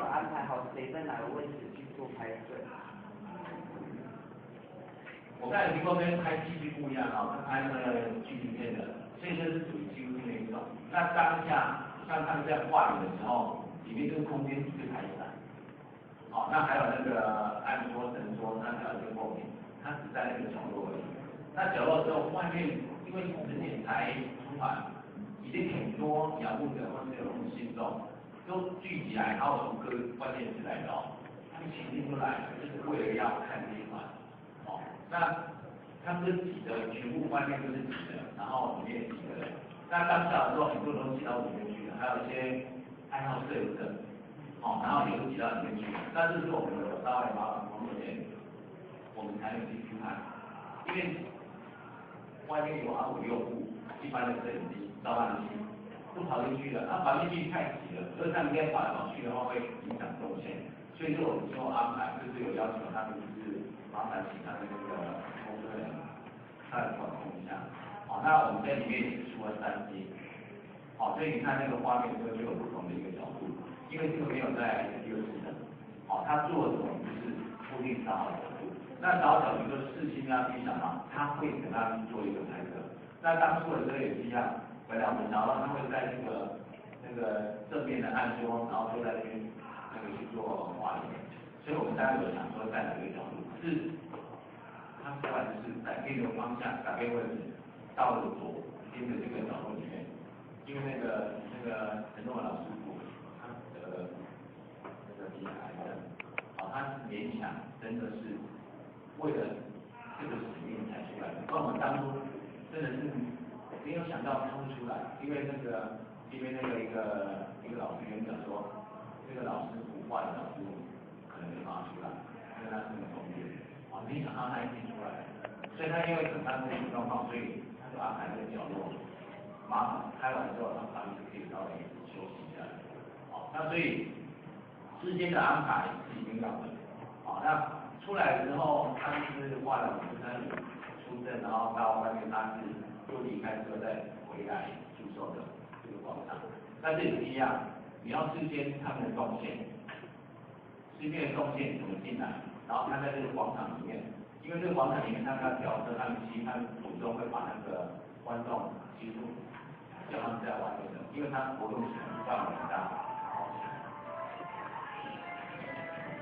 有安排好谁在哪个位置去做拍摄？我刚才有提过跟拍戏剧不一样啊，跟拍那个剧情片的，所以这是属于纪录片的一种。那当下像他们在画里的时候，里面这个空间是拍起来。好，那还有那个按桌、神桌，那还有一个后面，它只在那个角落而已。那角落之后，外面因为10年才出版，已经很多描述者或者有信众都聚集来，然后从各个关键词来的哦，他们请进出来，就是为了要看这一款。哦，那他不是挤的，全部外面都是挤的，然后里面也挤的人。那当下的时候，很多都挤到里面去了，还有一些爱好摄影的，哦，然后也都挤到里面去了。那这是我们有稍微麻烦工作人员，我们才能进去看，因为外面有R56部一般的摄影机、照相机都跑进去了，那跑进去太挤了，所以他们这样跑来跑去的话会影响动线。所以说我们最后安排就是有要求他们就是麻烦请他们那个工作人员稍微管控一下。好，那我们在里面也出了3D。好，所以你看那个画面就有不同的一个角度，因为这个没有在第二次的。好，他做的就是固定找好角度。那找角度就视心要去想到，他会跟他去做一个拍摄。那当初的时候也是一样，本来我们想到他会在那个正面的暗桌，然后坐在那边。那个去做画面，所以我们当时有想说在哪个角度，可是他突然就是改变这个方向，改变位置，到了左边的这个角落里面，因为那个陈仲文老师傅，他得了那个鼻癌症，他勉强真的是为了这个使命才出来的，那我们当初真的是没有想到他会出来，因为一个老师跟讲说。这个老师傅画的老师傅可能没办法出来，因为他是很方便，没想到他已经出来了，所以他因为很担心状况，所以他就安排这个角落，麻烦开完之后，他旁边就可以稍微休息一下。好，那所以事先的安排是一定要的。好，那出来之后，他就是画了5次出阵，然后到外面他是又离开之后再回来驻守的这个广场，那这也是一样。你要事先他们的动线，事先的动线怎么进来，然后他在这个广场里面，因为这个广场里面他们要调车，他们途中会把那个观众其实叫他们在外面的，因为他活动范围很大，